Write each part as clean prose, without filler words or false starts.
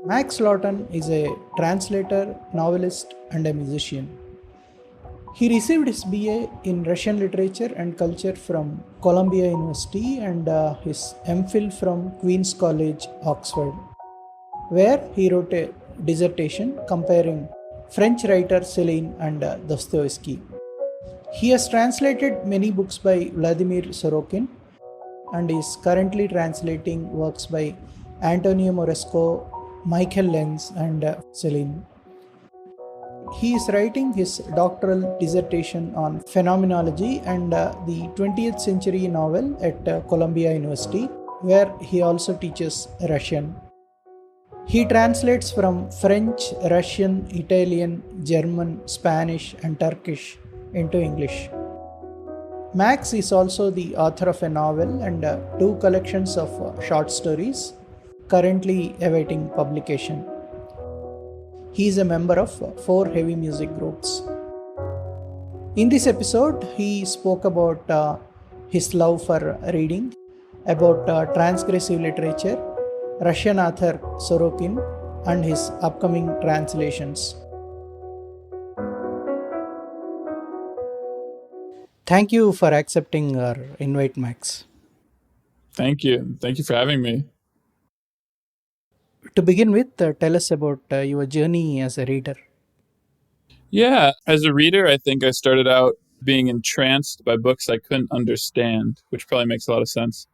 Max Lawton is a translator, novelist, and a musician. He received his BA in Russian literature and culture from Columbia University and his MPhil from Queen's College, Oxford, where he wrote a dissertation comparing French writer Céline and Dostoevsky. He has translated many books by Vladimir Sorokin and is currently translating works by Antonio Moresco, MPhil, Lenz, and Celine. He is writing his doctoral dissertation on phenomenology and the 20th century novel at Columbia University, where he also teaches Russian. He translates from French, Russian, Italian, German, Spanish, and Turkish into English. Max is also the author of a novel and two collections of short stories, currently awaiting publication. He is a member of four heavy music groups. In this episode, he spoke about his love for reading, about transgressive literature, Russian author Sorokin, and his upcoming translations. Thank you for accepting our invite, Max. Thank you. Thank you for having me. To begin with, tell us about your journey as a reader. Yeah, as a reader, I think I started out being entranced by books I couldn't understand, which probably makes a lot of sense.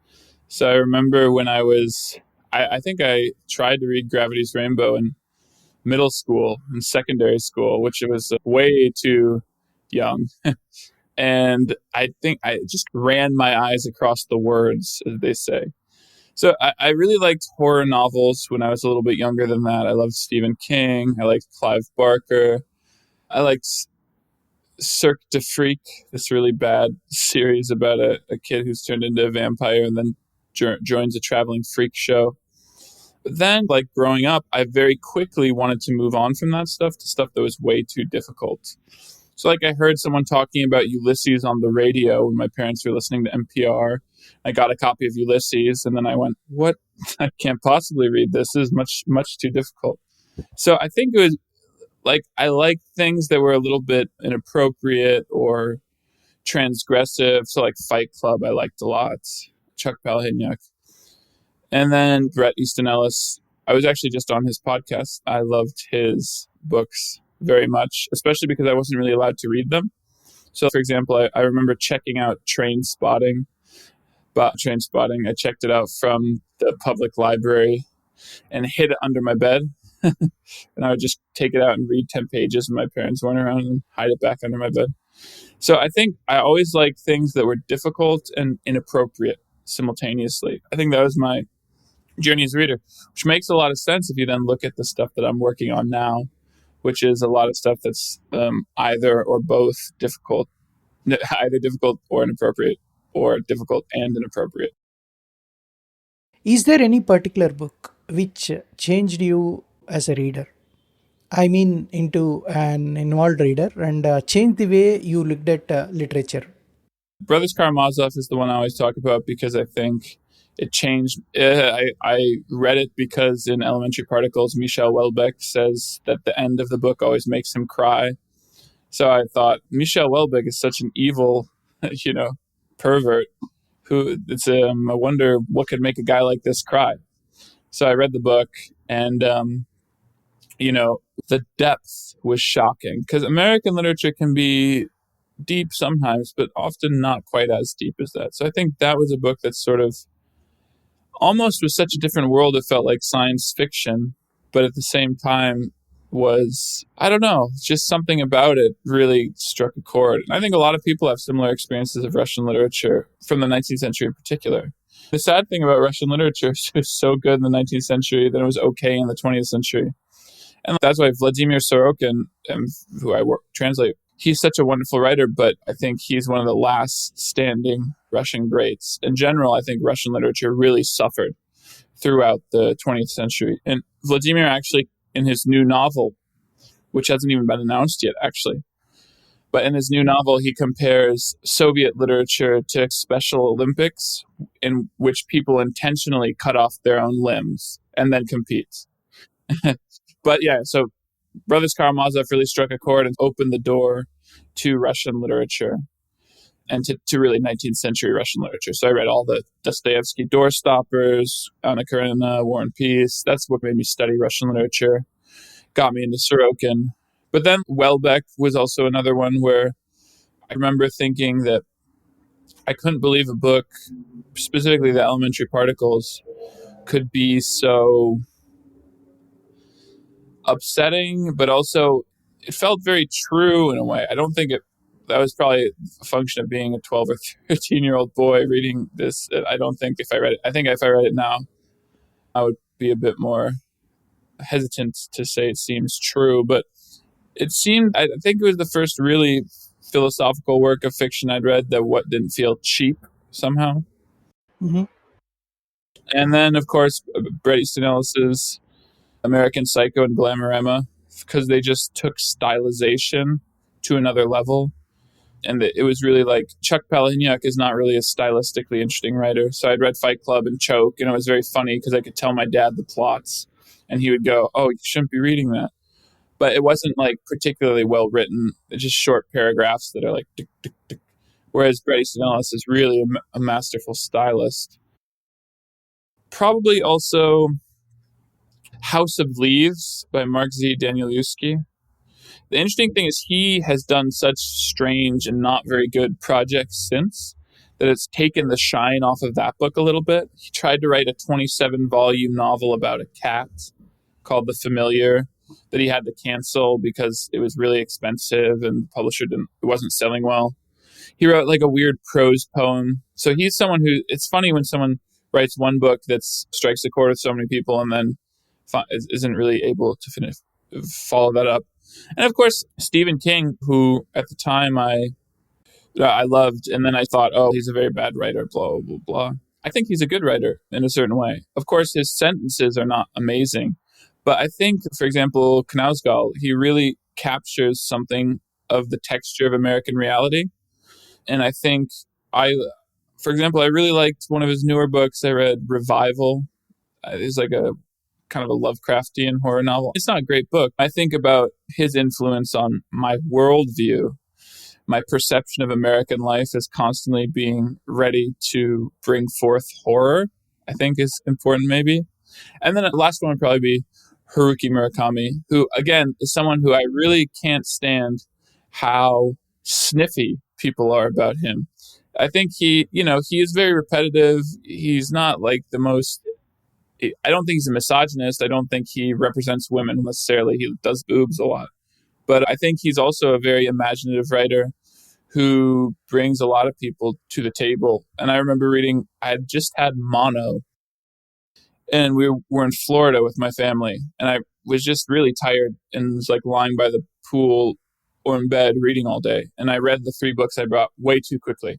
So I remember when I think I tried to read Gravity's Rainbow in middle school and secondary school, which was way too young. And I think I just ran my eyes across the words, as they say. So I really liked horror novels when I was a little bit younger than that. I loved Stephen King. I liked Clive Barker. I liked Cirque de Freak, this really bad series about a kid who's turned into a vampire and then joins a traveling freak show. But then, like growing up, I very quickly wanted to move on from that stuff to stuff that was way too difficult. So like I heard someone talking about Ulysses on the radio when my parents were listening to NPR. I got a copy of Ulysses and then I went, what? I can't possibly read this. This is much too difficult. So I think it was like I liked things that were a little bit inappropriate or transgressive. So like Fight Club, I liked a lot. Chuck Palahniuk. And then Bret Easton Ellis. I was actually just on his podcast. I loved his books very much, especially because I wasn't really allowed to read them. So, for example, I remember checking out Train Spotting. I checked it out from the public library and hid it under my bed. And I would just take it out and read 10 pages when my parents weren't around and hide it back under my bed. So I think I always liked things that were difficult and inappropriate simultaneously. I think that was my journey as a reader, which makes a lot of sense if you then look at the stuff that I'm working on now, which is a lot of stuff that's either or both difficult, either difficult or inappropriate, or difficult and inappropriate. Is there any particular book which changed you as a reader? I mean, into an involved reader and changed the way you looked at literature. Brothers Karamazov is the one I always talk about because I think it changed. I read it because in Elementary Particles, Michel Houellebecq says that the end of the book always makes him cry. So I thought, Michel Houellebecq is such an evil, pervert. I wonder what could make a guy like this cry. So I read the book and, the depth was shocking because American literature can be deep sometimes, but often not quite as deep as that. So I think that was a book that sort of almost was such a different world. It felt like science fiction, but at the same time was, I don't know, just something about it really struck a chord. And I think a lot of people have similar experiences of Russian literature from the 19th century in particular. The sad thing about Russian literature is it was so good in the 19th century that it was okay in the 20th century. And that's why Vladimir Sorokin, who I translate, he's such a wonderful writer, but I think he's one of the last standing Russian greats. In general, I think Russian literature really suffered throughout the 20th century. And Vladimir actually, in his new novel, which hasn't even been announced yet, actually, but in his new novel, he compares Soviet literature to Special Olympics, in which people intentionally cut off their own limbs and then compete. But yeah, so Brothers Karamazov really struck a chord and opened the door to Russian literature and to really 19th century Russian literature. So I read all the Dostoevsky Doorstoppers, Anna Karenina, War and Peace. That's what made me study Russian literature, got me into Sorokin. But then Welbeck was also another one where I remember thinking that I couldn't believe a book, specifically the Elementary Particles, could be so upsetting, but also it felt very true in a way. I don't think that was probably a function of being a 12 or 13-year-old boy reading this. I don't think if I read it, I think if I read it now, I would be a bit more hesitant to say it seems true, but it seemed, I think it was the first really philosophical work of fiction I'd read that didn't feel cheap somehow. Mm-hmm. And then, of course, Bret Easton Ellis's American Psycho and Glamorama, because they just took stylization to another level. And it was really like Chuck Palahniuk is not really a stylistically interesting writer. So I'd read Fight Club and Choke, and it was very funny because I could tell my dad the plots, and he would go, "Oh, you shouldn't be reading that." But it wasn't like particularly well written. It's just short paragraphs that are like, tick, tick, tick. Whereas Bret Easton Ellis is really a masterful stylist. Probably also House of Leaves by Mark Z. Danielewski. The interesting thing is he has done such strange and not very good projects since that it's taken the shine off of that book a little bit. He tried to write a 27-volume novel about a cat called The Familiar that he had to cancel because it was really expensive and the publisher it wasn't selling well. He wrote like a weird prose poem. So he's someone who, it's funny when someone writes one book that strikes a chord with so many people and then isn't really able to follow that up. And of course, Stephen King, who at the time I loved, and then I thought, oh, he's a very bad writer, blah, blah, blah. I think he's a good writer in a certain way. Of course, his sentences are not amazing. But I think, for example, Knausgård, he really captures something of the texture of American reality. And I think for example, I really liked one of his newer books. I read Revival. It's like a kind of a Lovecraftian horror novel. It's not a great book. I think about his influence on my worldview, my perception of American life as constantly being ready to bring forth horror, I think is important maybe. And then the last one would probably be Haruki Murakami, who, again, is someone who I really can't stand how sniffy people are about him. I think he is very repetitive. He's not like the most, I don't think he's a misogynist. I don't think he represents women necessarily. He does boobs a lot. But I think he's also a very imaginative writer who brings a lot of people to the table. And I remember reading, I had just had mono, and we were in Florida with my family, and I was just really tired and was like lying by the pool or in bed reading all day. And I read the 3 books I brought way too quickly.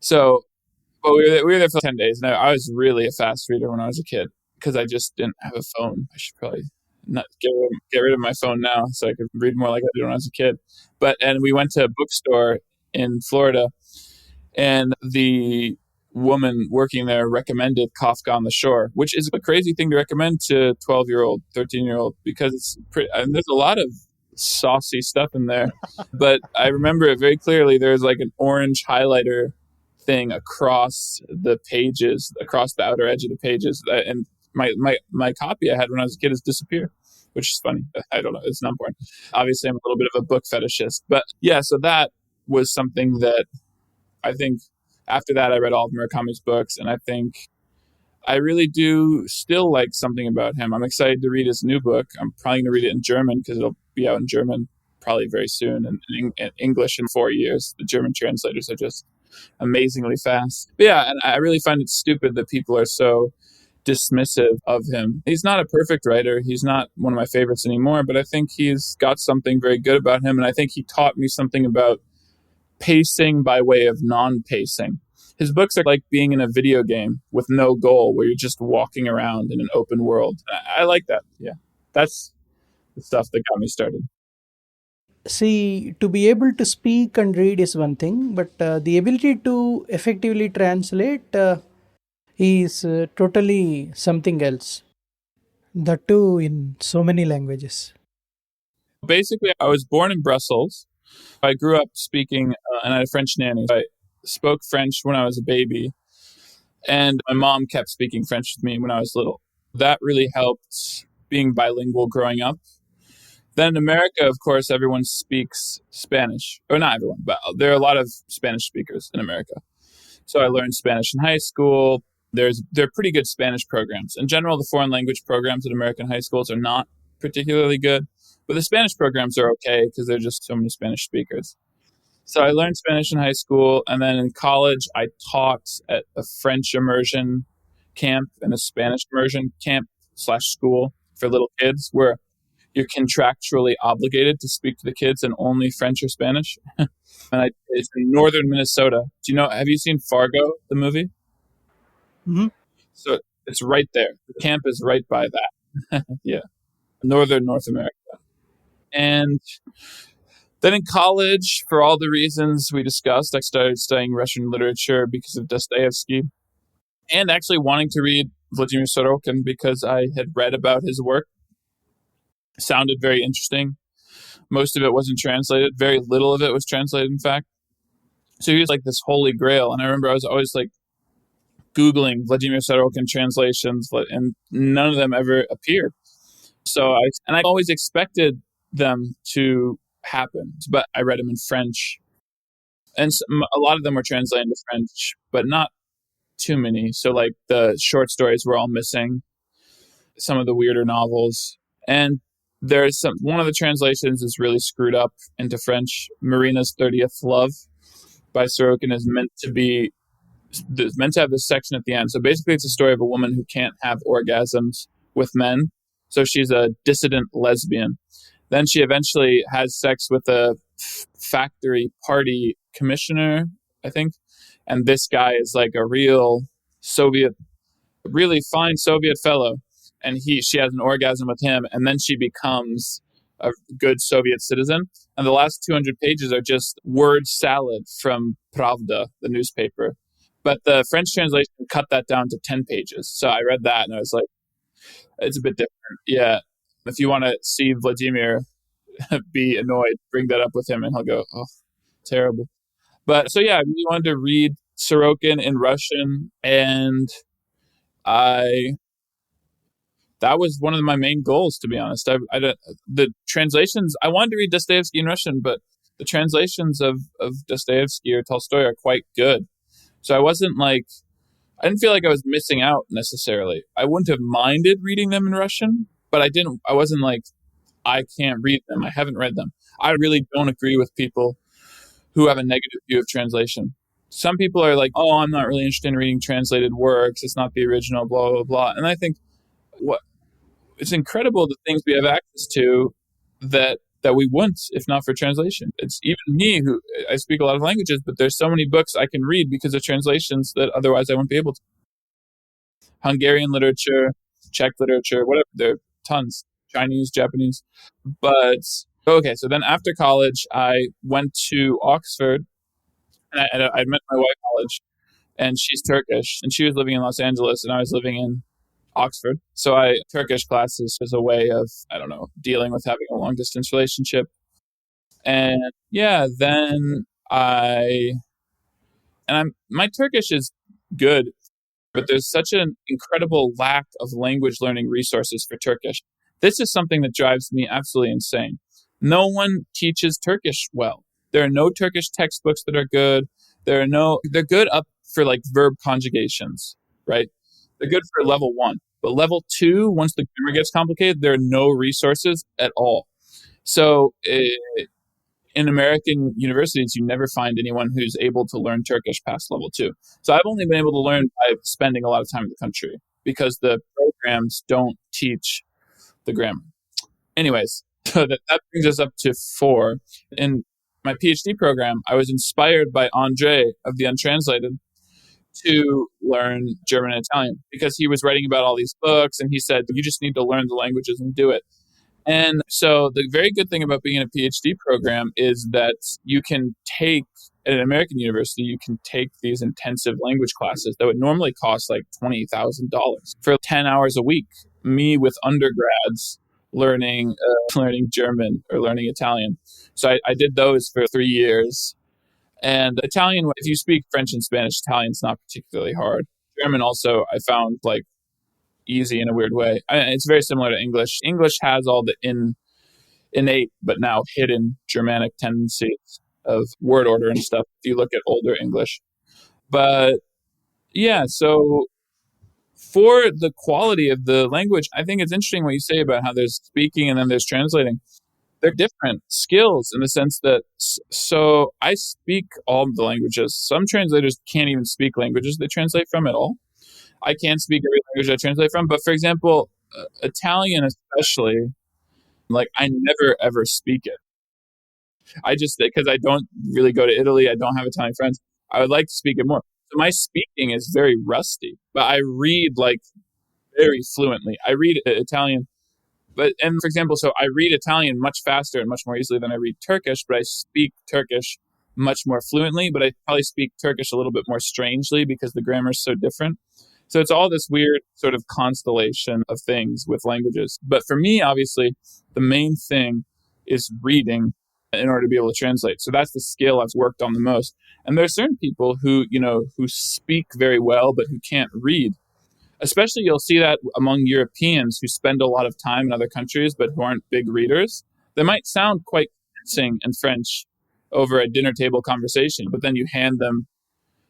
So, but we were there for 10 days, and I was really a fast reader when I was a kid because I just didn't have a phone. I should probably not get rid of my phone now so I could read more like I did when I was a kid. And we went to a bookstore in Florida, and the woman working there recommended Kafka on the Shore, which is a crazy thing to recommend to 12-year-old, 13-year-old, because it's there's a lot of saucy stuff in there. But I remember it very clearly. There's like an orange highlighter thing across the pages, across the outer edge of the pages. And my copy I had when I was a kid has disappeared, which is funny. I don't know. It's not important. Obviously, I'm a little bit of a book fetishist. But yeah, so that was something that I think after that I read all of Murakami's books, and I think I really do still like something about him. I'm excited to read his new book. I'm probably going to read it in German because it'll be out in German probably very soon, and in English in 4 years. The German translators are just amazingly fast. But yeah, and I really find it stupid that people are so dismissive of him. He's not a perfect writer. He's not one of my favorites anymore, but I think he's got something very good about him, and I think he taught me something about pacing by way of non-pacing. His books are like being in a video game with no goal, where you're just walking around in an open world. I like that. Yeah, that's the stuff that got me started. See, to be able to speak and read is one thing, but the ability to effectively translate is totally something else. That too in so many languages. Basically, I was born in Brussels. I grew up speaking, and I had a French nanny. I spoke French when I was a baby, and my mom kept speaking French with me when I was little. That really helped being bilingual growing up. Then in America, of course, everyone speaks Spanish. Or not everyone, but there are a lot of Spanish speakers in America. So I learned Spanish in high school. There are pretty good Spanish programs. In general, the foreign language programs at American high schools are not particularly good, but the Spanish programs are okay because there are just so many Spanish speakers. So I learned Spanish in high school, and then in college, I taught at a French immersion camp and a Spanish immersion camp / school for little kids, where you're contractually obligated to speak to the kids in only French or Spanish. It's in northern Minnesota. Have you seen Fargo, the movie? Hmm. So it's right there. The camp is right by that. Yeah. Northern North America. And then in college, for all the reasons we discussed, I started studying Russian literature because of Dostoevsky and actually wanting to read Vladimir Sorokin because I had read about his work. Sounded very interesting. Most of it wasn't translated. Very little of it was translated, in fact. So he was like this holy grail. And I remember I was always like Googling Vladimir Sorokin translations, and none of them ever appeared. I always expected them to happen, but I read them in French. And a lot of them were translated into French, but not too many. So like the short stories were all missing, some of the weirder novels. And one of the translations is really screwed up into French. Marina's 30th Love by Sorokin is meant to have this section at the end. So basically it's a story of a woman who can't have orgasms with men. So she's a dissident lesbian. Then she eventually has sex with a factory party commissioner, I think. And this guy is like a really fine Soviet fellow. And she has an orgasm with him, and then she becomes a good Soviet citizen. And the last 200 pages are just word salad from Pravda, the newspaper. But the French translation cut that down to 10 pages. So I read that, and I was like, it's a bit different. Yeah. If you want to see Vladimir be annoyed, bring that up with him, and he'll go, oh, terrible. But so, yeah, I really wanted to read Sorokin in Russian, and that was one of my main goals, to be honest. The translations, I wanted to read Dostoevsky in Russian, but the translations of Dostoevsky or Tolstoy are quite good. So I didn't feel like I was missing out necessarily. I wouldn't have minded reading them in Russian, but I wasn't like, I can't read them. I haven't read them. I really don't agree with people who have a negative view of translation. Some people are like, oh, I'm not really interested in reading translated works. It's not the original, blah, blah, blah. And I think, it's incredible the things we have access to that we wouldn't if not for translation. It's even me, who I speak a lot of languages, but there's so many books I can read because of translations that otherwise I wouldn't be able to. Hungarian literature, Czech literature, whatever, there are tons. Chinese, Japanese. But okay, so then after college, I went to Oxford, and I met my wife in college, and she's Turkish, and she was living in Los Angeles, and I was living in Oxford. So Turkish classes was a way of, I don't know, dealing with having a long distance relationship. And yeah, then my Turkish is good, but there's such an incredible lack of language learning resources for Turkish. This is something that drives me absolutely insane. No one teaches Turkish well. There are no Turkish textbooks that are good. They're good up for like verb conjugations, right? They're good for level 1. But level 2, once the grammar gets complicated, there are no resources at all. So in American universities, you never find anyone who's able to learn Turkish past level 2. So I've only been able to learn by spending a lot of time in the country because the programs don't teach the grammar. Anyways, so that brings us up to 4. In my PhD program, I was inspired by Andre of The Untranslated to learn German and Italian because he was writing about all these books, and he said, you just need to learn the languages and do it. And so the very good thing about being in a PhD program is that you can take, at an American university, you can take these intensive language classes that would normally cost like $20,000 for 10 hours a week. me with undergrads learning German or learning Italian. So I did those for 3 years. And Italian, if you speak French and Spanish, Italian's not particularly hard. German also, I found like easy in a weird way. It's very similar to English. English has all the innate but now hidden Germanic tendencies of word order and stuff if you look at older English. But yeah, so for the quality of the language, I think it's interesting what you say about how there's speaking and then there's translating. They're different skills in the sense that, so I speak all of the languages. Some translators can't even speak languages they translate from at all. I can't speak every language I translate from, but for example, Italian especially, like I never ever speak it. I just, because I don't really go to Italy, I don't have Italian friends. I would like to speak it more. So my speaking is very rusty, but I read like very fluently. I read Italian, and for example, so I read Italian much faster and much more easily than I read Turkish, but I speak Turkish much more fluently, but I probably speak Turkish a little bit more strangely because the grammar is so different. So it's all this weird sort of constellation of things with languages. But for me, obviously, the main thing is reading in order to be able to translate. So that's the skill I've worked on the most. And there are certain people who speak very well, but who can't read. Especially you'll see that among Europeans who spend a lot of time in other countries, but who aren't big readers. They might sound quite convincing in French over a dinner table conversation, but then you hand them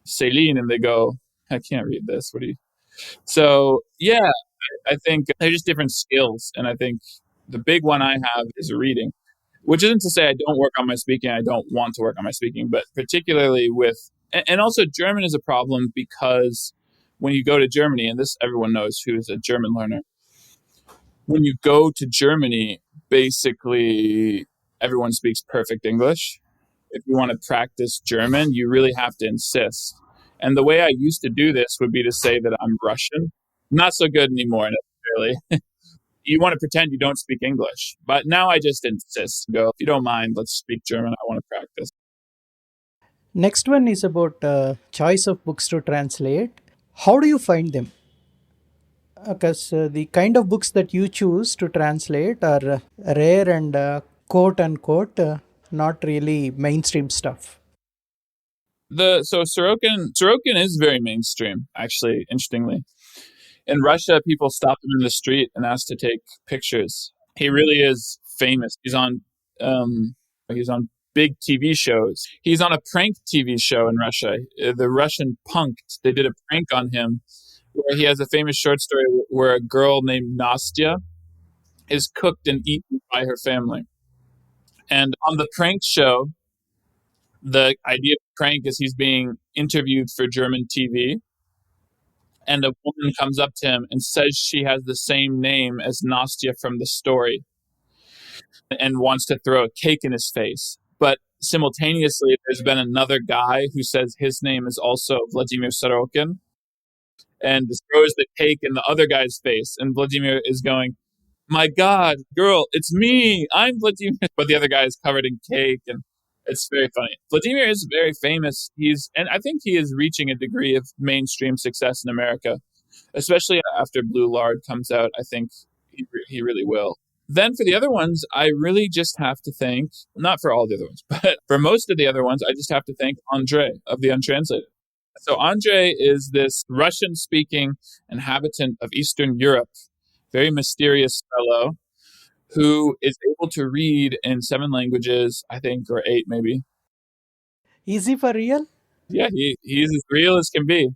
Celine and they go, I can't read this. So yeah, I think they're just different skills. And I think the big one I have is reading, which isn't to say I don't work on my speaking. I don't want to work on my speaking, but particularly and also German is a problem because when you go to Germany, and this everyone knows who is a German learner, when you go to Germany, basically everyone speaks perfect English. If you want to practice German, you really have to insist. And the way I used to do this would be to say that I'm Russian. Not so good anymore, necessarily. You want to pretend you don't speak English. But now I just insist. Go, if you don't mind, let's speak German. I want to practice. Next one is about choice of books to translate. How do you find them? Because the kind of books that you choose to translate are rare and quote unquote not really mainstream stuff. So Sorokin is very mainstream, actually, interestingly. In Russia, people stop him in the street and ask to take pictures. He really is famous. He's on big TV shows. He's on a prank TV show in Russia. The Russian Punked, they did a prank on him where he has a famous short story where a girl named Nastya is cooked and eaten by her family. And on the prank show, the idea of prank is he's being interviewed for German TV. And a woman comes up to him and says she has the same name as Nastya from the story and wants to throw a cake in his face. But simultaneously, there's been another guy who says his name is also Vladimir Sorokin and throws the cake in the other guy's face. And Vladimir is going, my God, girl, it's me. I'm Vladimir. But the other guy is covered in cake, and it's very funny. Vladimir is very famous. And I think he is reaching a degree of mainstream success in America, especially after Blue Lard comes out. I think he really will. Then for the other ones, I really just have to thank, not for all the other ones, but for most of the other ones, I just have to thank Andre of the Untranslated. So Andre is this Russian-speaking inhabitant of Eastern Europe, very mysterious fellow who is able to read in 7 languages, I think, or 8 maybe. Is he for real? Yeah, he's as real as can be.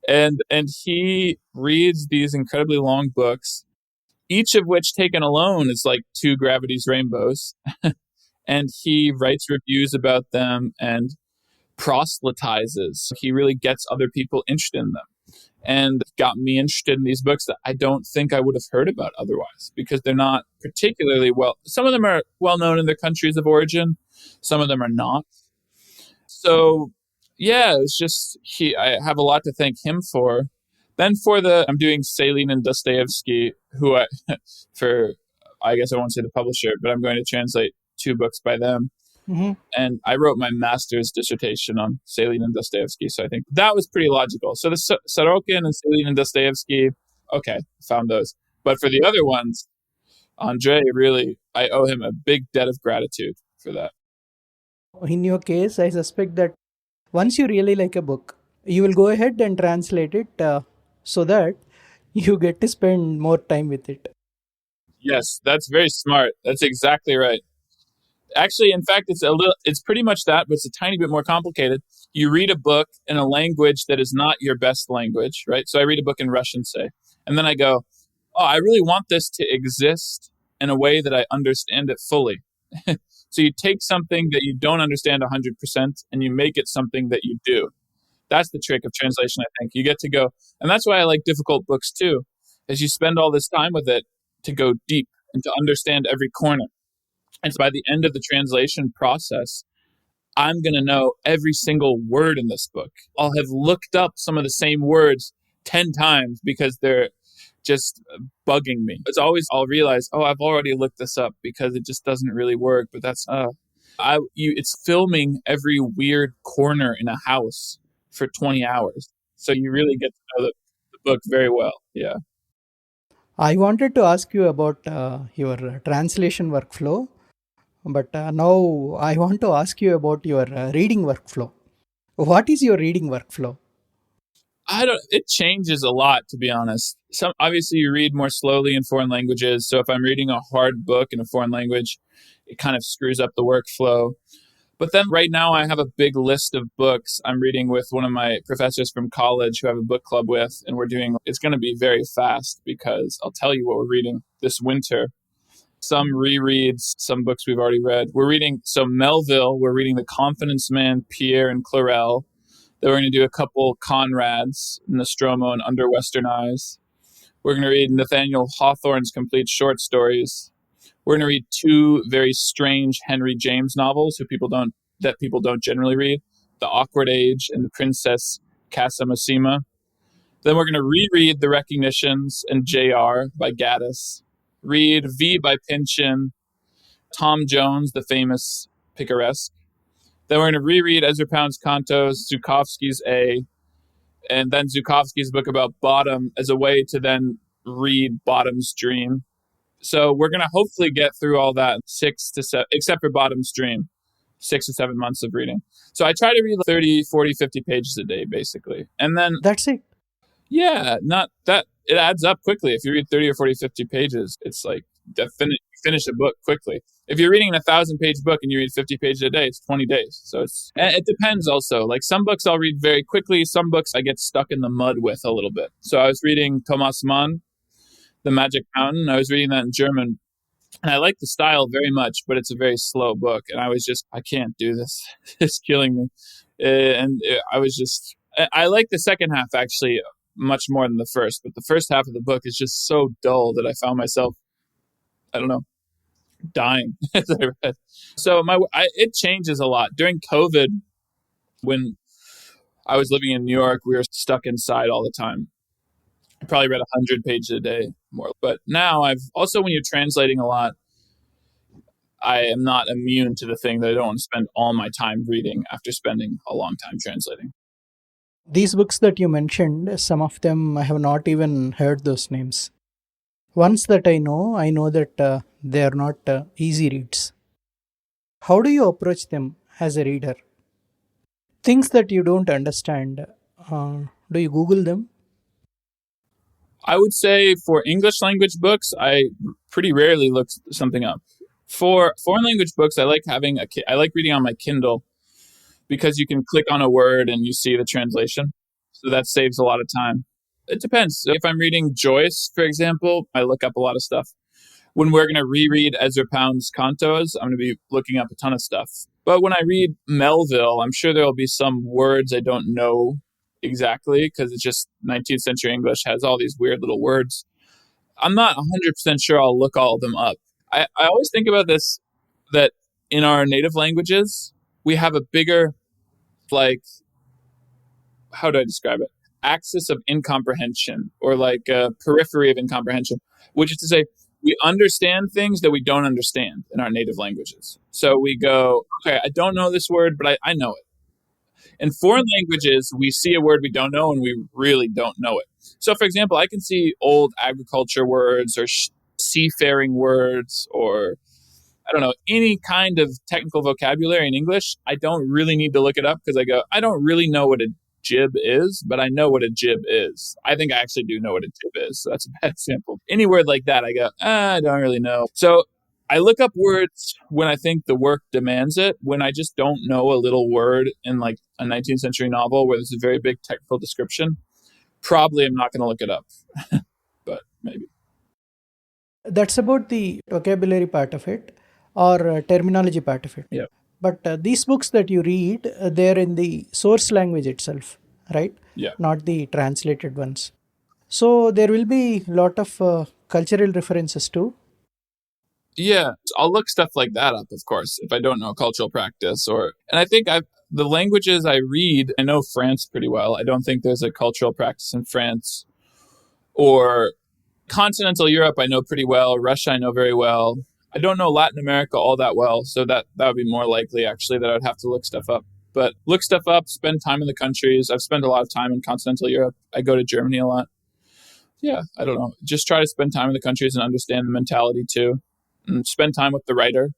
And he reads these incredibly long books, each of which taken alone is like 2 Gravity's Rainbows. And he writes reviews about them and proselytizes. He really gets other people interested in them and got me interested in these books that I don't think I would have heard about otherwise because they're not particularly well. Some of them are well known in their countries of origin. Some of them are not. So yeah, it's just I have a lot to thank him for. Then I'm doing Céline and Dostoevsky, who I guess I won't say the publisher, but I'm going to translate 2 books by them. Mm-hmm. And I wrote my master's dissertation on Céline and Dostoevsky, so I think that was pretty logical. So the Sorokin and Céline and Dostoevsky, okay, found those. But for the other ones, Andre, really, I owe him a big debt of gratitude for that. In your case, I suspect that once you really like a book, you will go ahead and translate it so that you get to spend more time with it. Yes, that's very smart. That's exactly right. Actually, in fact, it's pretty much that, but it's a tiny bit more complicated. You read a book in a language that is not your best language, right? So I read a book in Russian, say, and then I go, oh, I really want this to exist in a way that I understand it fully. So you take something that you don't understand 100% and you make it something that you do. That's the trick of translation, I think. You get to go, and that's why I like difficult books too, is you spend all this time with it to go deep and to understand every corner. And so by the end of the translation process, I'm going to know every single word in this book. I'll have looked up some of the same words 10 times because they're just bugging me. It's always, I'll realize, oh, I've already looked this up because it just doesn't really work. But it's filming every weird corner in a house for 20 hours. So you really get to know the book very well. Yeah. I wanted to ask you about your translation workflow, but now I want to ask you about your reading workflow. What is your reading workflow? It changes a lot, to be honest. Obviously you read more slowly in foreign languages. So if I'm reading a hard book in a foreign language, it kind of screws up the workflow. But then right now I have a big list of books I'm reading with one of my professors from college who I have a book club with. And it's going to be very fast because I'll tell you what we're reading this winter. Some rereads, some books we've already read. MPhil, we're reading The Confidence Man, Pierre and Clarel. Then we're going to do a couple Conrads, Nostromo and Under Western Eyes. We're going to read Nathaniel Hawthorne's complete short stories. We're going to read two very strange Henry James novels that people don't generally read, The Awkward Age and The Princess Casamassima. Then we're going to reread The Recognitions and J.R. by Gaddis, read V by Pynchon, Tom Jones, the famous picaresque. Then we're going to reread Ezra Pound's Cantos, Zhukovsky's A, and then Zhukovsky's book about Bottom as a way to then read Bottom's Dream. So we're going to hopefully get through all that 6 to 7, except for Bottom's Dream, 6 to 7 months of reading. So I try to read 30, 40, 50 pages a day, basically. And then, That's it. yeah, not that it adds up quickly. If you read 30 or 40, 50 pages, it's like finish a book quickly. If you're reading a 1,000-page book and you read 50 pages a day, it's 20 days. So it depends also. Like some books I'll read very quickly. Some books I get stuck in the mud with a little bit. So I was reading Thomas Mann, The Magic Mountain. I was reading that in German. And I like the style very much, but it's a very slow book. And I can't do this. It's killing me. I like the second half actually much more than the first. But the first half of the book is just so dull that I found myself, I don't know, dying as I read. So it changes a lot. During COVID, when I was living in New York, we were stuck inside all the time. I probably read 100 pages a day more. But now when you're translating a lot, I am not immune to the thing that I don't want to spend all my time reading after spending a long time translating. These books that you mentioned, some of them I have not even heard those names. Ones that I know that they are not easy reads. How do you approach them as a reader? Things that you don't understand, do you Google them? I would say for English language books, I pretty rarely look something up. For foreign language books, I like reading on my Kindle because you can click on a word and you see the translation. So that saves a lot of time. It depends. If I'm reading Joyce, for example, I look up a lot of stuff. When we're going to reread Ezra Pound's Cantos, I'm going to be looking up a ton of stuff. But when I read MPhil, I'm sure there will be some words I don't know exactly because it's just 19th century English has all these weird little words. I'm not 100% sure I'll look all of them up. I always think about this, that in our native languages, we have a bigger, how do I describe it? Axis of incomprehension, or like a periphery of incomprehension, which is to say, we understand things that we don't understand in our native languages. So we go, okay, I don't know this word, but I know it. In foreign languages, we see a word we don't know and we really don't know it. So, for example, I can see old agriculture words or seafaring words or I don't know, any kind of technical vocabulary in English. I don't really need to look it up because I don't really know what a jib is, but I know what a jib is. I think I actually do know what a jib is. So that's a bad example. Any word like that, I go, I don't really know. So I look up words when I think the work demands it. When I just don't know a little word in like a 19th century novel where there's a very big technical description, probably I'm not going to look it up, but maybe. That's about the vocabulary part of it, or terminology part of it. Yeah. But these books that you read, they're in the source language itself, right? Yeah. Not the translated ones. So there will be a lot of cultural references too. Yeah, I'll look stuff like that up, of course, if I don't know cultural practice and I think the languages I read, I know France pretty well. I don't think there's a cultural practice in France or continental Europe. I know pretty well. Russia, I know very well. I don't know Latin America all that well, so that would be more likely actually that I'd have to look stuff up. But look stuff up, spend time in the countries. I've spent a lot of time in continental Europe. I go to Germany a lot. Yeah, I don't know. Just try to spend time in the countries and understand the mentality too. And spend time with the writer.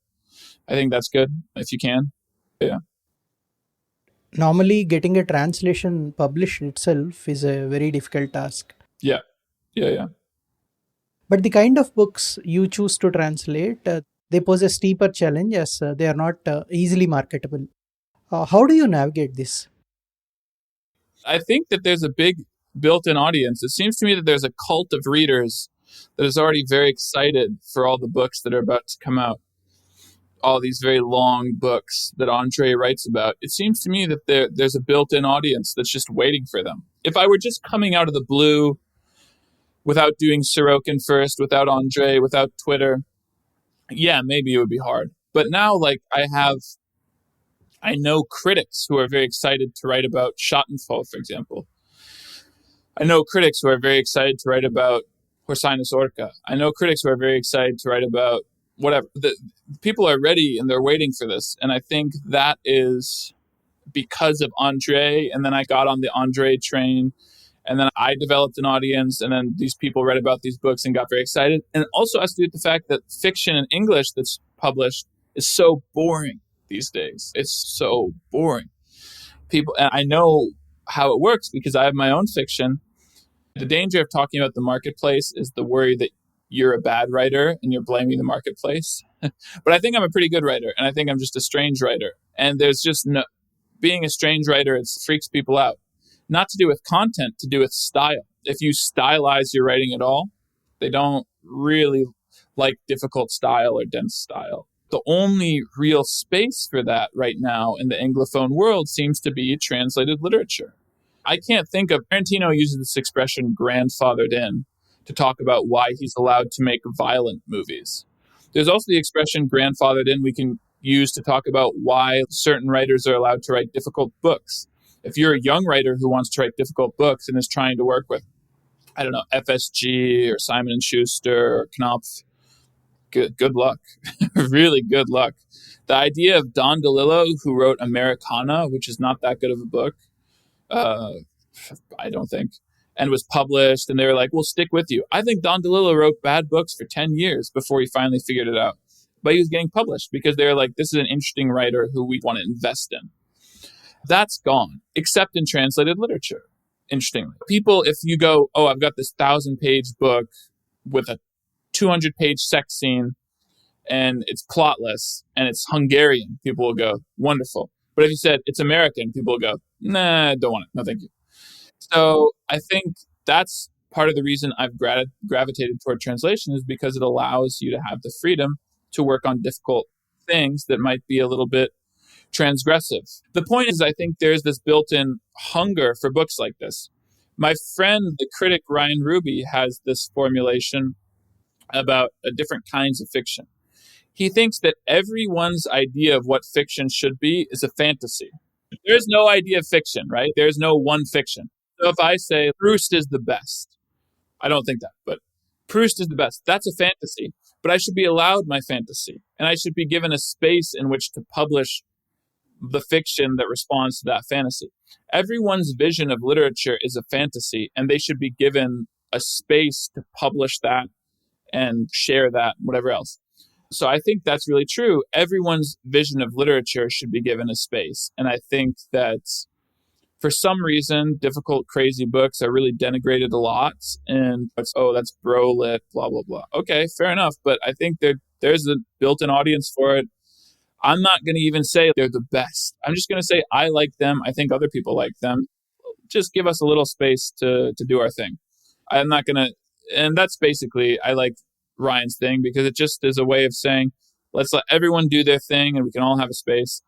I think that's good if you can. Yeah. Normally, getting a translation published itself is a very difficult task. Yeah. Yeah. Yeah. But the kind of books you choose to translate, they pose a steeper challenge as they are not easily marketable. How do you navigate this? I think that there's a big built-in audience. It seems to me that there's a cult of readers that is already very excited for all the books that are about to come out. All these very long books that Andre writes about. It seems to me that there's a built-in audience that's just waiting for them. If I were just coming out of the blue without doing Sorokin first, without Andre, without Twitter, yeah, maybe it would be hard. But now, like, I know critics who are very excited to write about Schattenfall, for example. I know critics who are very excited to write about Horsinus Orca. I know critics who are very excited to write about whatever. The people are ready and they're waiting for this. And I think that is because of Andre. And then I got on the Andre train. And then I developed an audience. And then these people read about these books and got very excited. And it also has to do with the fact that fiction in English that's published is so boring these days. It's so boring. People, and I know how it works because I have my own fiction. The danger of talking about the marketplace is the worry that you're a bad writer and you're blaming the marketplace. But I think I'm a pretty good writer and I think I'm just a strange writer. And there's just no, being a strange writer, it freaks people out. Not to do with content, to do with style. If you stylize your writing at all, they don't really like difficult style or dense style. The only real space for that right now in the Anglophone world seems to be translated literature. I can't think of, Tarantino uses this expression grandfathered in to talk about why he's allowed to make violent movies. There's also the expression grandfathered in we can use to talk about why certain writers are allowed to write difficult books. If you're a young writer who wants to write difficult books and is trying to work with, I don't know, FSG or Simon and Schuster or Knopf, good luck. Really good luck. The idea of Don DeLillo, who wrote Americana, which is not that good of a book, I don't think, and was published, and they were like, we'll stick with you. I think Don DeLillo wrote bad books for 10 years before he finally figured it out. But he was getting published because they were like, this is an interesting writer who we want to invest in. That's gone, except in translated literature. Interestingly, people, if you go, oh, I've got this 1,000-page book with a 200-page sex scene and it's plotless and it's Hungarian, people will go, wonderful. But if you said it's American, people will go, nah, don't want it. No, thank you. So I think that's part of the reason I've gravitated toward translation is because it allows you to have the freedom to work on difficult things that might be a little bit transgressive. The point is, I think there's this built-in hunger for books like this. My friend, the critic Ryan Ruby, has this formulation about different kinds of fiction. He thinks that everyone's idea of what fiction should be is a fantasy. There's no idea of fiction, right? There's no one fiction. So if I say Proust is the best, I don't think that, but Proust is the best. That's a fantasy, but I should be allowed my fantasy, and I should be given a space in which to publish the fiction that responds to that fantasy. Everyone's vision of literature is a fantasy, and they should be given a space to publish that and share that, whatever else. So I think that's really true. Everyone's vision of literature should be given a space. And I think that for some reason, difficult, crazy books are really denigrated a lot. And it's, oh, that's bro lit, blah, blah, blah. Okay, fair enough. But I think there's a built-in audience for it. I'm not going to even say they're the best. I'm just going to say I like them. I think other people like them. Just give us a little space to do our thing. I'm not going to, and that's basically, I like Ryan's thing because it just is a way of saying, let's let everyone do their thing and we can all have a space.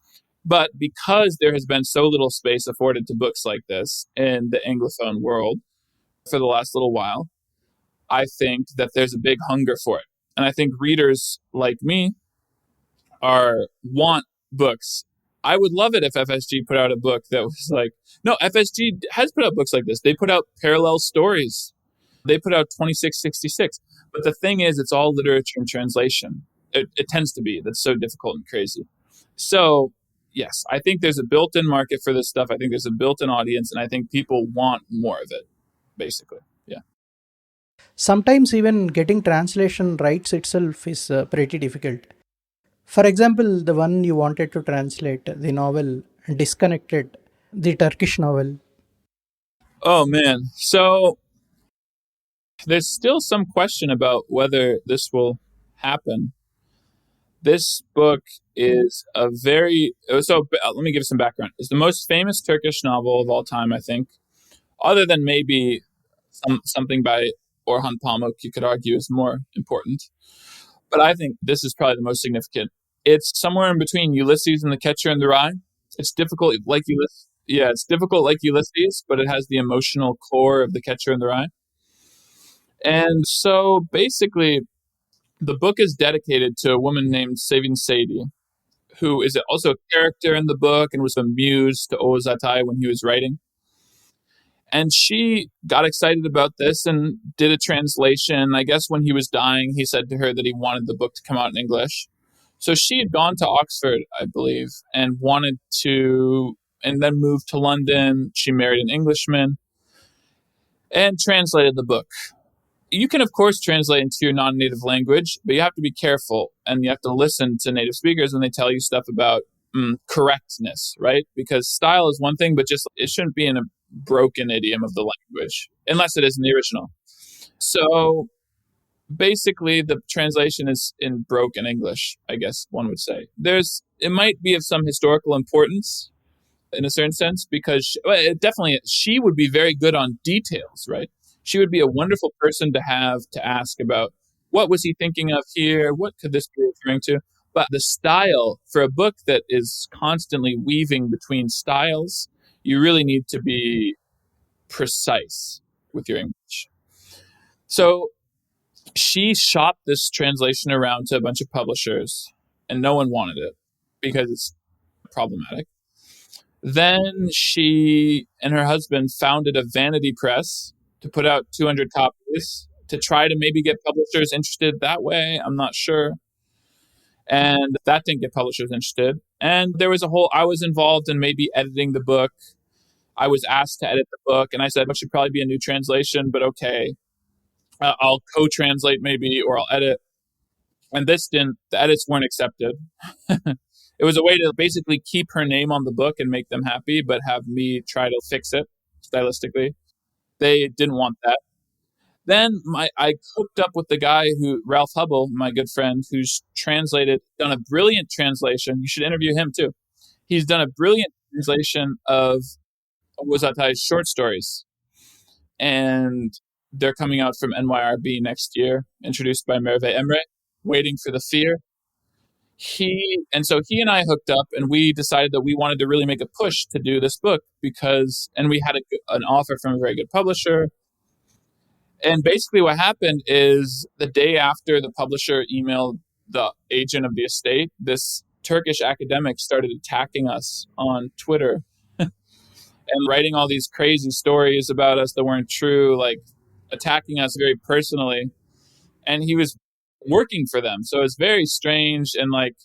But because there has been so little space afforded to books like this in the Anglophone world for the last little while, I think that there's a big hunger for it. And I think readers like me want books. I would love it if FSG put out a book that was like, no, FSG has put out books like this. They put out parallel stories. They put out 2666. But the thing is, it's all literature and translation. It tends to be. That's so difficult and crazy. So, yes, I think there's a built-in market for this stuff. I think there's a built-in audience, and I think people want more of it, basically. Yeah. Sometimes even getting translation rights itself is pretty difficult. For example, the one you wanted to translate, the novel Disconnected, the Turkish novel. Oh, man. So there's still some question about whether this will happen. This book is let me give some background. It's the most famous Turkish novel of all time, I think, other than maybe something by Orhan Pamuk, you could argue is more important. But I think this is probably the most significant. It's somewhere in between Ulysses and The Catcher in the Rye. It's difficult like Ulysses. Yeah, it's difficult like Ulysses, but it has the emotional core of The Catcher in the Rye. And so basically, the book is dedicated to a woman named Sevin Seydi, who is also a character in the book and was a muse to Oğuz Atay when he was writing. And she got excited about this and did a translation. I guess when he was dying, he said to her that he wanted the book to come out in English. So she had gone to Oxford, I believe, and then moved to London. She married an Englishman and translated the book. You can, of course, translate into your non-native language, but you have to be careful and you have to listen to native speakers when they tell you stuff about correctness, right? Because style is one thing, but just it shouldn't be in a broken idiom of the language, unless it is in the original. So basically, the translation is in broken English, I guess one would say. It might be of some historical importance in a certain sense, because she would be very good on details, right? She would be a wonderful person to have to ask about what was he thinking of here? What could this be referring to? But the style for a book that is constantly weaving between styles, you really need to be precise with your English. So she shopped this translation around to a bunch of publishers, and no one wanted it because it's problematic. Then she and her husband founded a vanity press to put out 200 copies to try to maybe get publishers interested that way. I'm not sure. And that didn't get publishers interested. And there was I was involved in maybe editing the book. I was asked to edit the book, and I said, it should probably be a new translation, but okay. I'll co-translate maybe, or I'll edit. And the edits weren't accepted. It was a way to basically keep her name on the book and make them happy, but have me try to fix it stylistically. They didn't want that. Then I hooked up with the guy Ralph Hubble, my good friend, who's done a brilliant translation. You should interview him too. He's done a brilliant translation of Oğuz Atay's short stories. And they're coming out from NYRB next year, introduced by Merve Emre, Waiting for the Fear. So he and I hooked up, and we decided that we wanted to really make a push to do this book and we had an offer from a very good publisher. And basically what happened is the day after the publisher emailed the agent of the estate, this Turkish academic started attacking us on Twitter and writing all these crazy stories about us that weren't true, like attacking us very personally. And he was working for them. So it's very strange. And like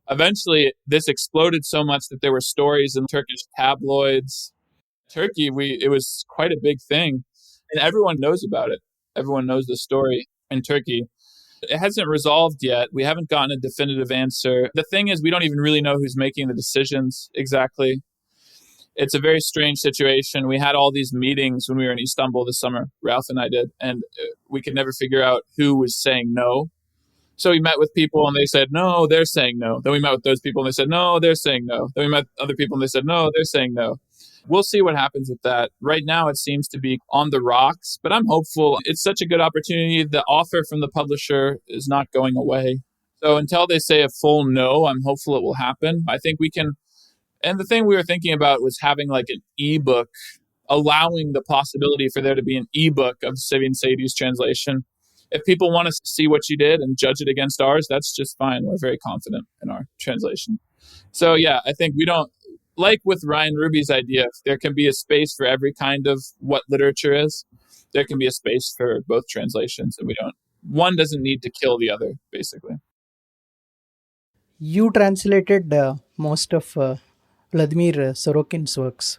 Eventually, this exploded so much that there were stories in Turkish tabloids. Turkey, it was quite a big thing, and everyone knows about it. Everyone knows the story in Turkey. It hasn't resolved yet. We haven't gotten a definitive answer. The thing is, we don't even really know who's making the decisions exactly. It's a very strange situation. We had all these meetings when we were in Istanbul this summer, Ralph and I did, and we could never figure out who was saying no. So we met with people and they said, no, they're saying no. Then we met with those people and they said, no, they're saying no. Then we met other people and they said, no, they're saying no. We'll see what happens with that. Right now, it seems to be on the rocks, but I'm hopeful. It's such a good opportunity. The offer from the publisher is not going away. So until they say a full no, I'm hopeful it will happen. I think we can. And the thing we were thinking about was having like an ebook, allowing the possibility for there to be an ebook of Sevin Seydi's translation. If people want to see what you did and judge it against ours, that's just fine. We're very confident in our translation. So yeah, I think we don't, like with Ryan Ruby's idea, there can be a space for every kind of what literature is. There can be a space for both translations, and one doesn't need to kill the other, basically. You translated most of Vladimir Sorokin's works,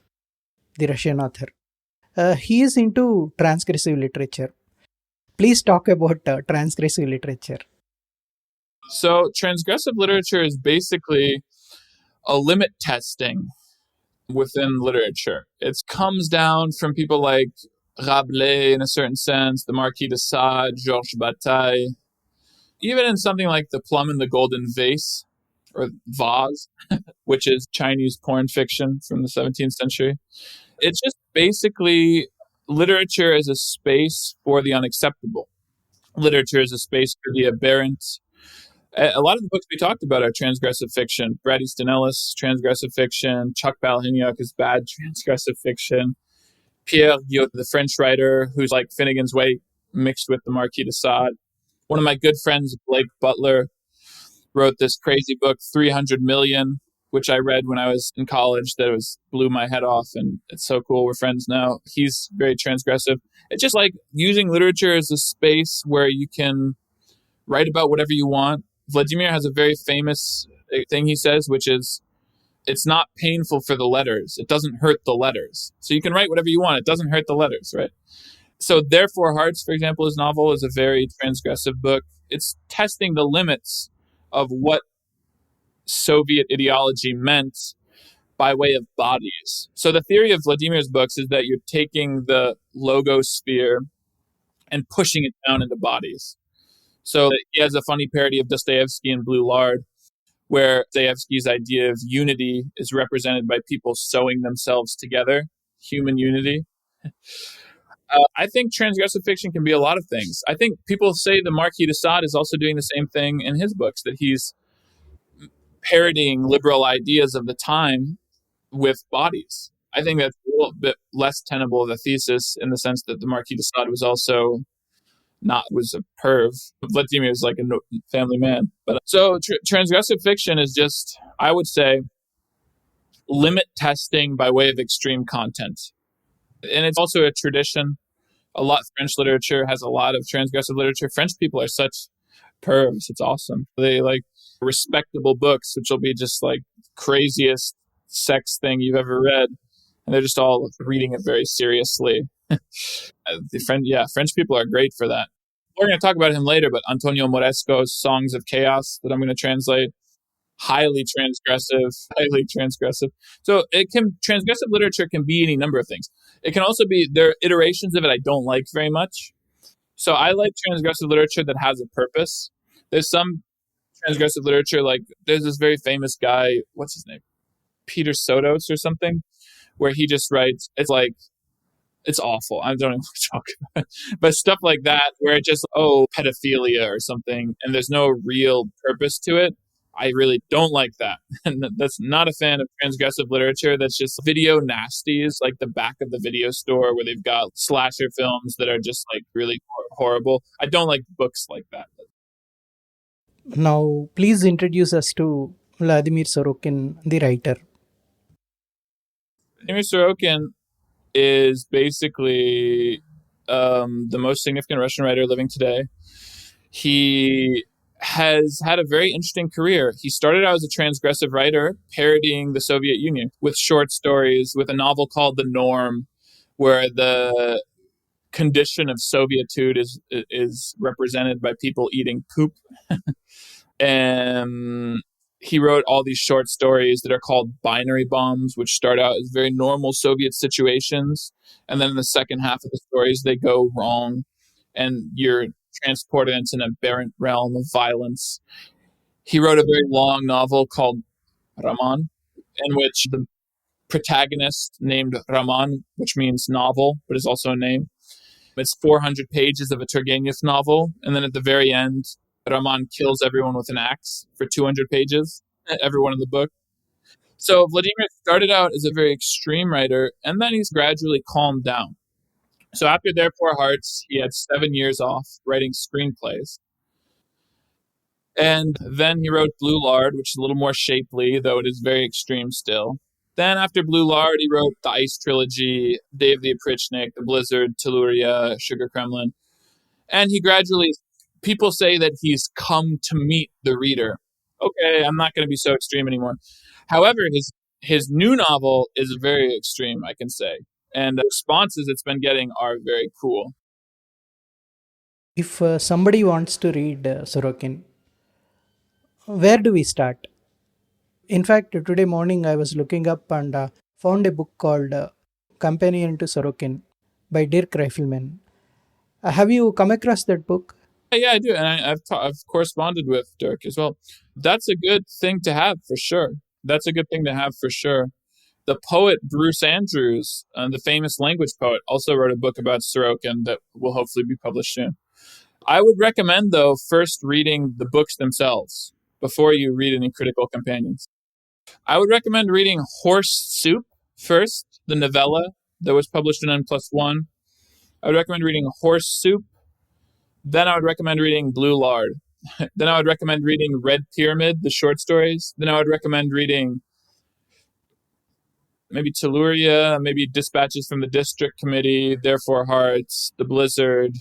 the Russian author. He is into transgressive literature. Please talk about transgressive literature. So transgressive literature is basically a limit testing within literature. It comes down from people like Rabelais in a certain sense, the Marquis de Sade, Georges Bataille, even in something like The Plum in the Golden Vase, or vase, which is Chinese porn fiction from the 17th century. It's just basically literature as a space for the unacceptable. Literature is a space for the aberrant. A lot of the books we talked about are transgressive fiction. Bret Easton Ellis, transgressive fiction. Chuck Palahniuk is bad transgressive fiction. Pierre Guillot, the French writer, who's like Finnegan's Wake mixed with the Marquis de Sade. One of my good friends, Blake Butler, wrote this crazy book, 300 Million, which I read when I was in college that blew my head off, and it's so cool. We're friends now. He's very transgressive. It's just like using literature as a space where you can write about whatever you want. Vladimir has a very famous thing he says, which is, it's not painful for the letters. It doesn't hurt the letters. So you can write whatever you want. It doesn't hurt the letters, right? So Therefore Hearts, for example, his novel is a very transgressive book. It's testing the limits of what Soviet ideology meant by way of bodies. So the theory of Vladimir's books is that you're taking the logosphere and pushing it down into bodies. So he has a funny parody of Dostoevsky in Blue Lard, where Dostoevsky's idea of unity is represented by people sewing themselves together, human unity. I think transgressive fiction can be a lot of things. I think people say the Marquis de Sade is also doing the same thing in his books, that he's parodying liberal ideas of the time with bodies. I think that's a little bit less tenable of a thesis, in the sense that the Marquis de Sade was a perv. Vladimir is like a family man. But so transgressive fiction is just, I would say, limit testing by way of extreme content. And it's also a tradition. French literature has a lot of transgressive literature. French people are such pervs. It's awesome. They like respectable books, which will be just like craziest sex thing you've ever read. And they're just all reading it very seriously. French people are great for that. We're going to talk about him later, but Antonio Moresco's Songs of Chaos that I'm going to translate, highly transgressive. So transgressive literature can be any number of things. It can also be, there are iterations of it I don't like very much. So I like transgressive literature that has a purpose. There's some transgressive literature, like there's this very famous guy, what's his name? Peter Sotos or something, where he just writes, it's awful. I don't even want to talk about it. But stuff like that, where it just, pedophilia or something, and there's no real purpose to it. I really don't like that. And that's not a fan of transgressive literature. That's just video nasties, like the back of the video store where they've got slasher films that are just like really horrible. I don't like books like that. Now, please introduce us to Vladimir Sorokin, the writer. Vladimir Sorokin is basically the most significant Russian writer living today. He has had a very interesting career. He started out as a transgressive writer, parodying the Soviet Union with short stories, with a novel called The Norm, where the condition of Sovietitude is represented by people eating poop. And he wrote all these short stories that are called binary bombs, which start out as very normal Soviet situations. And then in the second half of the stories, they go wrong and you're transported into an aberrant realm of violence. He wrote a very long novel called Raman, in which the protagonist, named Raman, which means novel, but is also a name, it's 400 pages of a Turgenev novel. And then at the very end, Raman kills everyone with an axe for 200 pages, everyone in the book. So Vladimir started out as a very extreme writer, and then he's gradually calmed down. So after Their Poor Hearts, he had 7 years off writing screenplays. And then he wrote Blue Lard, which is a little more shapely, though it is very extreme still. Then after Blue Lard, he wrote the Ice Trilogy, Day of the Oprichnik, The Blizzard, Telluria, Sugar Kremlin. And he gradually, people say that he's come to meet the reader. Okay, I'm not going to be so extreme anymore. However, his new novel is very extreme, I can say. And the responses it's been getting are very cool. If somebody wants to read Sorokin, where do we start? In fact, today morning I was looking up and found a book called Companion to Sorokin by Dirk Riffelman. Have you come across that book? Yeah, I do. And I've corresponded with Dirk as well. That's a good thing to have for sure. That's a good thing to have for sure. The poet Bruce Andrews, the famous language poet, also wrote a book about Sorokin that will hopefully be published soon. I would recommend, though, first reading the books themselves before you read any critical companions. I would recommend reading Horse Soup first, the novella that was published in N+1. I would recommend reading Horse Soup. Then I would recommend reading Blue Lard. Then I would recommend reading Red Pyramid, the short stories. Then I would recommend reading maybe Telluria, maybe Dispatches from the District Committee, Their Four Hearts, The Blizzard,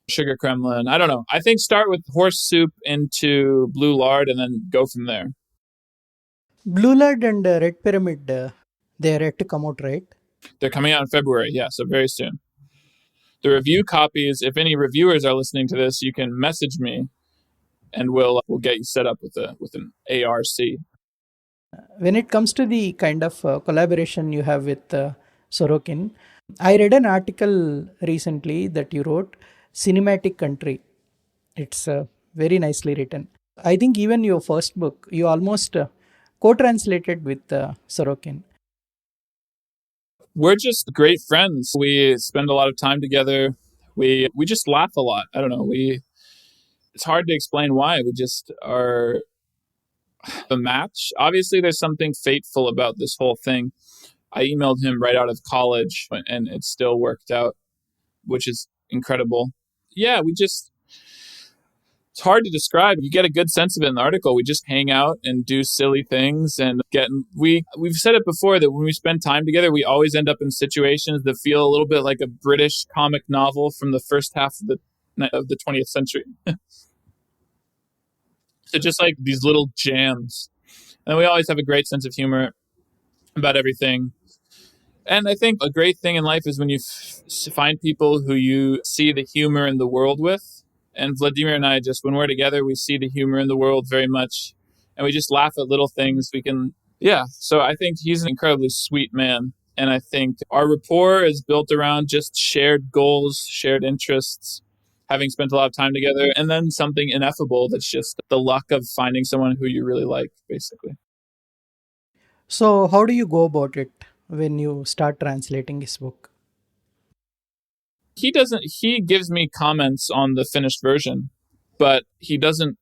Sugar Kremlin. I don't know. I think start with Horse Soup into Blue Lard and then go from there. Blue Lard and Red Pyramid, they are yet to come out, right? They're coming out in February, yeah, so very soon. The review copies, if any reviewers are listening to this, you can message me and we'll get you set up with an ARC. When it comes to the kind of collaboration you have with Sorokin, I read an article recently that you wrote, Cinematic Country. It's very nicely written. I think even your first book, you almost co-translated with Sorokin. We're just great friends. We spend a lot of time together. We just laugh a lot. I don't know. It's hard to explain why. We just are a match. Obviously, there's something fateful about this whole thing. I emailed him right out of college and it still worked out, which is incredible. Yeah, it's hard to describe. You get a good sense of it in the article. We just hang out and do silly things and we've said it before that when we spend time together, we always end up in situations that feel a little bit like a British comic novel from the first half of the 20th century. So just like these little jams. And we always have a great sense of humor about everything. And I think a great thing in life is when you find people who you see the humor in the world with. And Vladimir and I when we're together, we see the humor in the world very much. And we just laugh at little things. So I think he's an incredibly sweet man. And I think our rapport is built around just shared goals, shared interests, having spent a lot of time together, and then something ineffable that's just the luck of finding someone who you really like, basically. So, how do you go about it when you start translating his book? He gives me comments on the finished version, but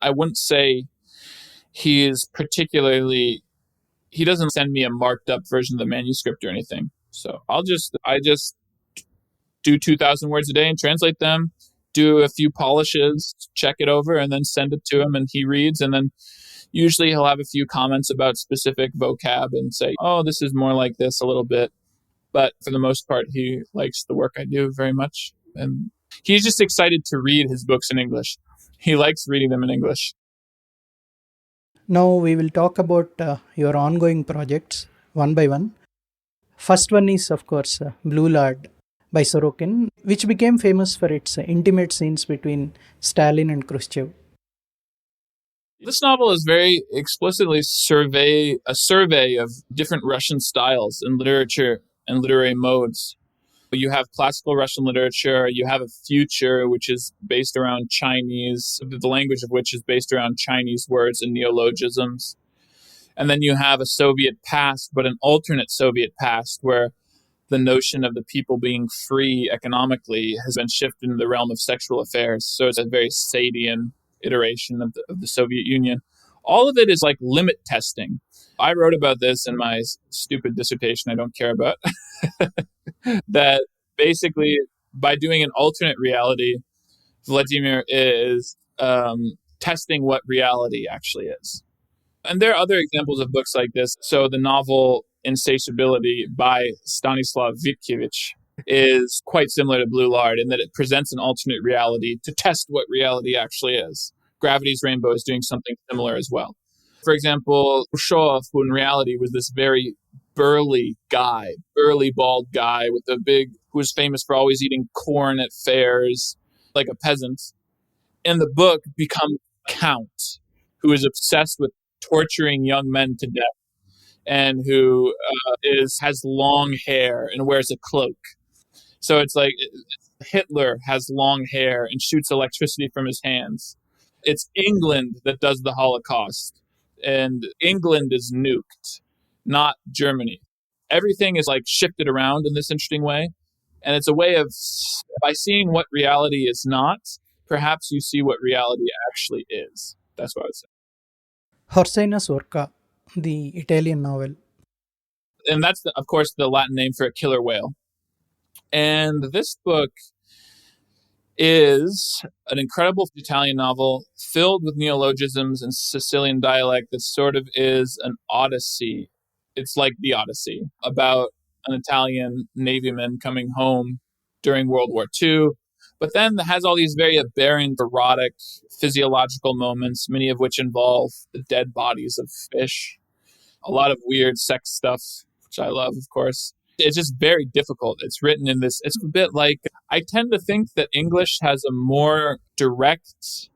I wouldn't say he doesn't send me a marked up version of the manuscript or anything. So I just do 2,000 words a day and translate them, do a few polishes, check it over, and then send it to him and he reads. And then usually he'll have a few comments about specific vocab and say, oh, this is more like this a little bit. But for the most part, he likes the work I do very much. And he's just excited to read his books in English. He likes reading them in English. Now we will talk about your ongoing projects one by one. First one is, of course, Blue Lard by Sorokin, which became famous for its intimate scenes between Stalin and Khrushchev. This novel is very explicitly a survey of different Russian styles in literature and literary modes. You have classical Russian literature, you have a future which is based around Chinese, the language of which is based around Chinese words and neologisms. And then you have a Soviet past, but an alternate Soviet past where the notion of the people being free economically has been shifted into the realm of sexual affairs. So it's a very Sadian iteration of the Soviet Union. All of it is like limit testing. I wrote about this in my stupid dissertation I don't care about. That basically, by doing an alternate reality, Vladimir is testing what reality actually is. And there are other examples of books like this. So the novel Insatiability by Stanislav Vitkiewicz is quite similar to Blue Lard in that it presents an alternate reality to test what reality actually is. Gravity's Rainbow is doing something similar as well. For example, Khrushchev, who in reality was this very burly bald guy with a big, who was famous for always eating corn at fairs, like a peasant, in the book becomes Count, who is obsessed with torturing young men to death and who has long hair and wears a cloak. So it's like Hitler has long hair and shoots electricity from his hands. It's England that does the Holocaust, and England is nuked, not Germany. Everything is like shifted around in this interesting way. And it's a way of, by seeing what reality is not, perhaps you see what reality actually is. That's what I would say. Horsena Sorca, the Italian novel. And that's, of course, the Latin name for a killer whale. And this book is an incredible Italian novel filled with neologisms and Sicilian dialect that sort of is an odyssey. It's like the Odyssey, about an Italian navyman coming home during World War II, but then has all these very aberrant, erotic, physiological moments, many of which involve the dead bodies of fish. A lot of weird sex stuff, which I love, of course. It's just very difficult. It's written in this, it's a bit like, I tend to think that English has a more direct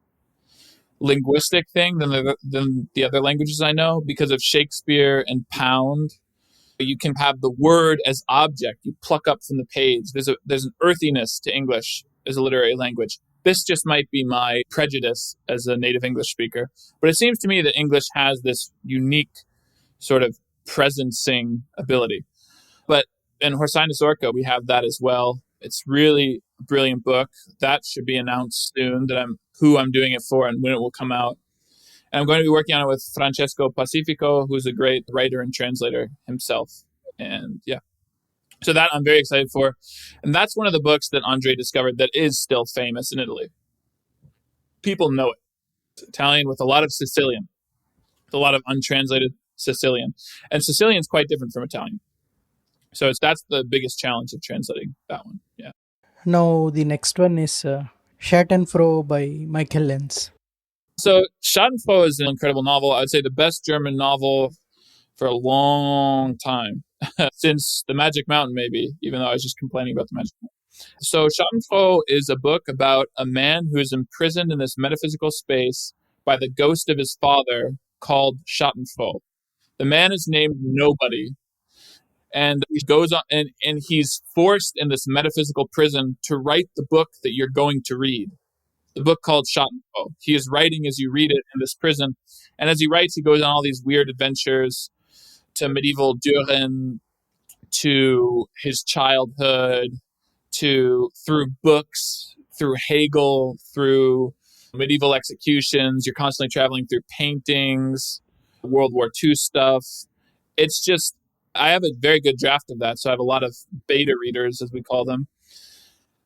linguistic thing than the other languages I know because of Shakespeare and Pound. You can have the word as object you pluck up from the page. There's an earthiness to English as a literary language. This just might be my prejudice as a native English speaker, but it seems to me that English has this unique sort of presencing ability. But in Horsena Sorca, we have that as well. It's really a brilliant book. That should be announced soon, that who I'm doing it for and when it will come out. And I'm going to be working on it with Francesco Pacifico, who's a great writer and translator himself. And yeah, so that I'm very excited for. And that's one of the books that Andre discovered that is still famous in Italy. People know it. It's Italian with a lot of Sicilian, with a lot of untranslated Sicilian. And Sicilian is quite different from Italian. So that's the biggest challenge of translating that one. Yeah. Now the next one is Schadenfreude by MPhil Lenz. So Schadenfreude is an incredible novel. I would say the best German novel for a long time, since The Magic Mountain, maybe, even though I was just complaining about The Magic Mountain. So Schadenfreude is a book about a man who is imprisoned in this metaphysical space by the ghost of his father called Schadenfreude. The man is named Nobody. And he goes on, and he's forced in this metaphysical prison to write the book that you're going to read. The book called Schadenfreude. He is writing as you read it in this prison. And as he writes, he goes on all these weird adventures to medieval Düren, to his childhood, through books, through Hegel, through medieval executions. You're constantly traveling through paintings, World War II stuff. It's just, I have a very good draft of that. So I have a lot of beta readers, as we call them.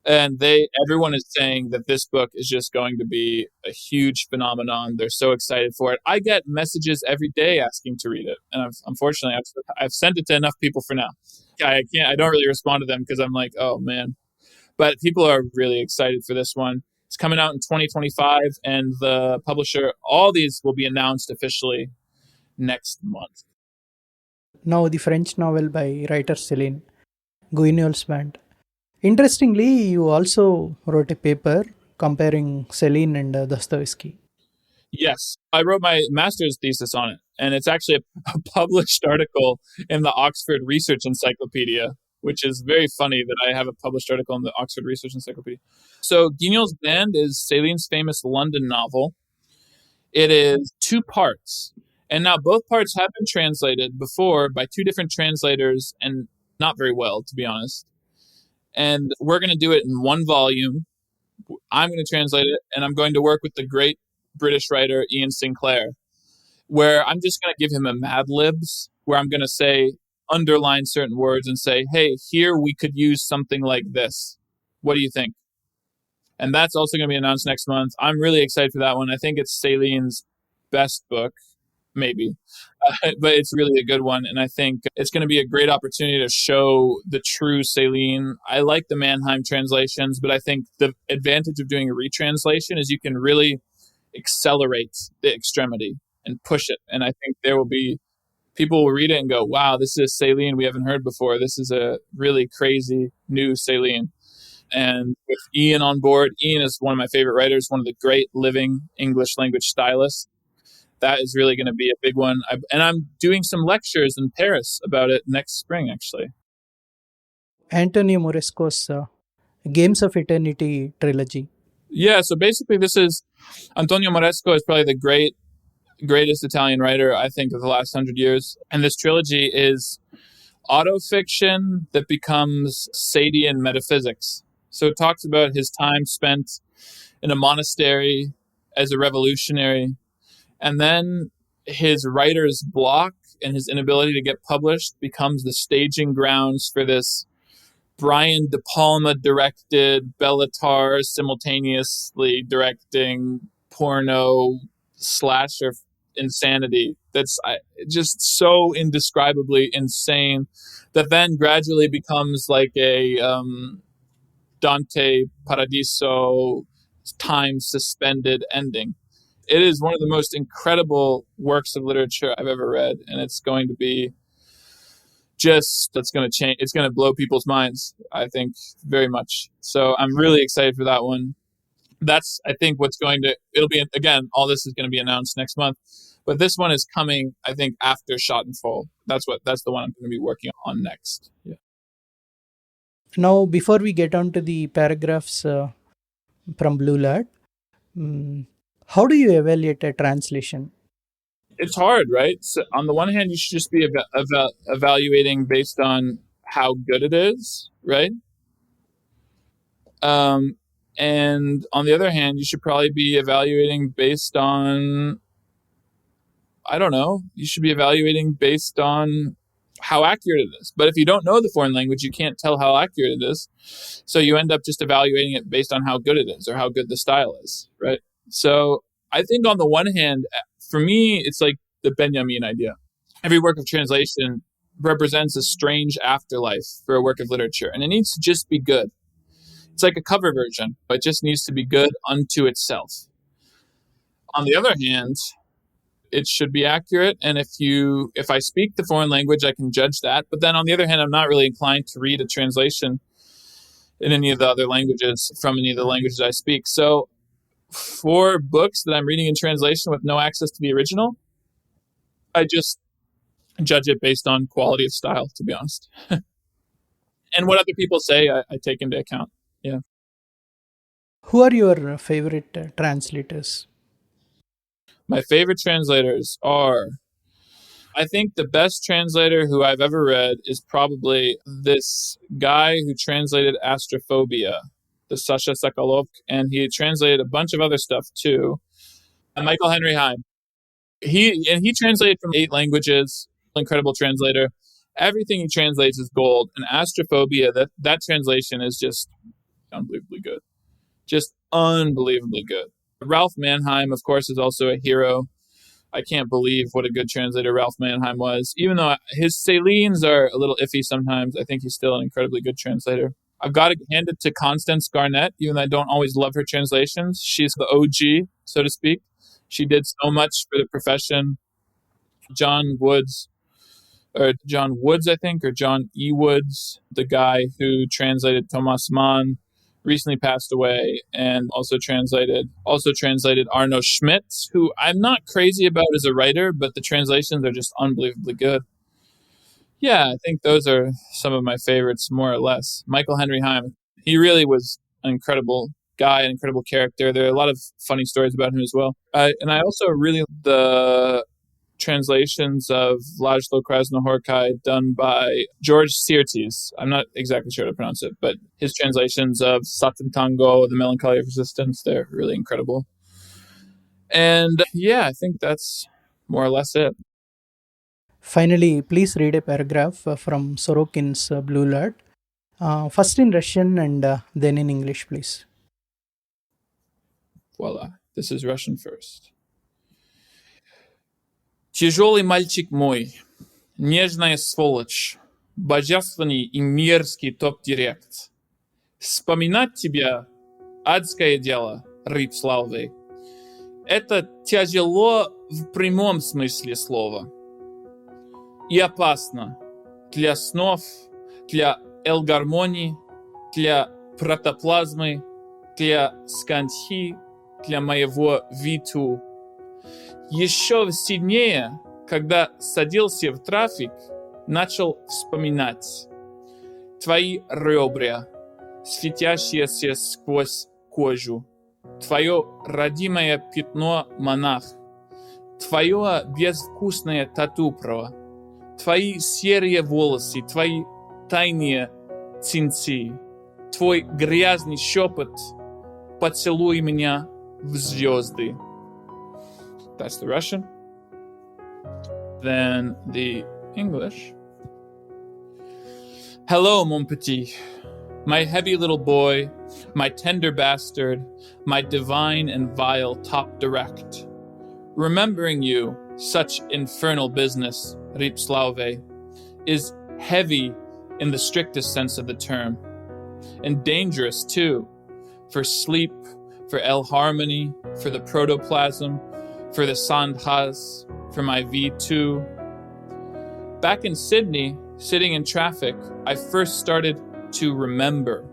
And everyone is saying that this book is just going to be a huge phenomenon. They're so excited for it. I get messages every day asking to read it. And unfortunately, I've sent it to enough people for now. I don't really respond to them because I'm like, oh man. But people are really excited for this one. It's coming out in 2025, and the publisher, all these will be announced officially next month. Now, the French novel by writer Celine, Guignol's Band. Interestingly, you also wrote a paper comparing Celine and Dostoevsky. Yes, I wrote my master's thesis on it, and it's actually a published article in the Oxford Research Encyclopedia, which is very funny that I have a published article in the Oxford Research Encyclopedia. So, Guignol's Band is Celine's famous London novel. It is 2 parts, and now both parts have been translated before by 2 different translators, and not very well, to be honest. And we're going to do it in 1 volume. I'm going to translate it, and I'm going to work with the great British writer Ian Sinclair, where I'm just going to give him a Mad Libs, where I'm going to say, underline certain words and say, hey, here we could use something like this. What do you think? And that's also going to be announced next month. I'm really excited for that one. I think it's Celine's best book, maybe, but it's really a good one. And I think it's going to be a great opportunity to show the true Celine. I like the Mannheim translations, but I think the advantage of doing a retranslation is you can really accelerate the extremity and push it. And I think there will be people will read it and go, wow, this is Celine we haven't heard before. This is a really crazy new Celine. And with Ian on board, Ian is one of my favorite writers, one of the great living English language stylists. That is really going to be a big one. And I'm doing some lectures in Paris about it next spring, actually. Antonio Moresco's Games of Eternity trilogy. Yeah, so basically this is Antonio Moresco is probably the greatest Italian writer, I think, of the last 100 years. And this trilogy is autofiction that becomes Sadian metaphysics. So it talks about his time spent in a monastery as a revolutionary, and then his writer's block and his inability to get published becomes the staging grounds for this Brian De Palma directed Bellatar simultaneously directing porno slasher insanity that's just so indescribably insane that then gradually becomes like a Dante Paradiso time suspended ending. It is one of the most incredible works of literature I've ever read, and it's going to be that's going to change. It's going to blow people's minds, I think, very much. So I'm really excited for that one. That's, I think, it'll be, again, all this is going to be announced next month. But this one is coming, I think, after Shot and Fall. That's the one I'm going to be working on next. Yeah. Now, before we get on to the paragraphs from Blue Lad, how do you evaluate a translation? It's hard, right? So on the one hand, you should just be evaluating based on how good it is, right? And on the other hand, you should probably be evaluating based on, I don't know, you should be evaluating based on how accurate it is. But if you don't know the foreign language, you can't tell how accurate it is. So you end up just evaluating it based on how good it is or how good the style is, right? So I think on the one hand, for me, it's like the Benjamin idea. Every work of translation represents a strange afterlife for a work of literature, and it needs to just be good. It's like a cover version, but it just needs to be good unto itself. On the other hand, it should be accurate, and if I speak the foreign language, I can judge that. But then on the other hand, I'm not really inclined to read a translation in any of the other languages from any of the languages I speak. So for books that I'm reading in translation with no access to the original, I just judge it based on quality of style, to be honest. And what other people say, I take into account. Yeah. Who are your favorite translators? My favorite translators are, I think the best translator who I've ever read is probably this guy who translated Astrophobia, the Sasha Sokolov, and he translated a bunch of other stuff too. Michael Henry Heim. He translated from 8 languages, incredible translator. Everything he translates is gold. And Astrophobia, that translation is just unbelievably good. Just unbelievably good. Ralph Mannheim, of course, is also a hero. I can't believe what a good translator Ralph Mannheim was. Even though his Celines are a little iffy sometimes, I think he's still an incredibly good translator. I've got to hand it to Constance Garnett, even though I don't always love her translations. She's the OG, so to speak. She did so much for the profession. John Woods, I think, or John E. Woods, the guy who translated Thomas Mann, recently passed away, and also translated Arno Schmidt, who I'm not crazy about as a writer, but the translations are just unbelievably good. Yeah, I think those are some of my favorites, more or less. Michael Henry Heim, he really was an incredible guy, an incredible character. There are a lot of funny stories about him as well. And I also really the translations of Laszlo Krasnohorkai done by George Sirtis. I'm not exactly sure how to pronounce it, but his translations of Satan Tango, The Melancholy of Resistance, they're really incredible. And yeah, I think that's more or less it. Finally, please read a paragraph from Sorokin's Blue Lad. First in Russian and then in English, please. Voila. This is Russian first. Тяжелый мальчик мой, нежная сволочь, божественный и мерзкий топ-директ. Вспоминать тебя – адское дело, рыб славы. Это тяжело в прямом смысле слова. И опасно для снов, для элгармонии, для протоплазмы, для скандхи, для моего виту. Еще сильнее, когда садился в трафик, начал вспоминать твои ребра, светящиеся сквозь кожу, твое родимое пятно монах, твое безвкусное тату-про, твои серые волосы, твои тайные цинцы, твой грязный шепот, поцелуй меня в звезды. That's the Russian. Then the English. Hello, mon petit, my heavy little boy, my tender bastard, my divine and vile top direct. Remembering you, such infernal business, Ripslave, is heavy in the strictest sense of the term, and dangerous too, for sleep, for L-harmony, for the protoplasm, for the Sandhas, for my V2. Back in Sydney, sitting in traffic, I first started to remember.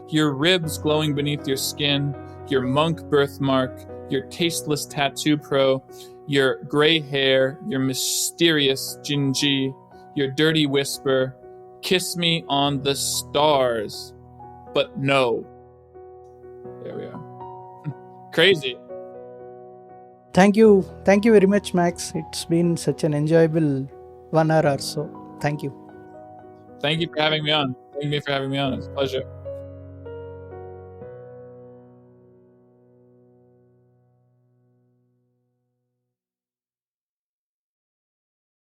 Your ribs glowing beneath your skin, your monk birthmark, your tasteless tattoo pro, your gray hair, your mysterious Jinji, your dirty whisper, kiss me on the stars. But no. There we are. Crazy. Thank you very much, Max. It's been such an enjoyable 1 hour or so. Thank you. Thank you for having me on. It's a pleasure.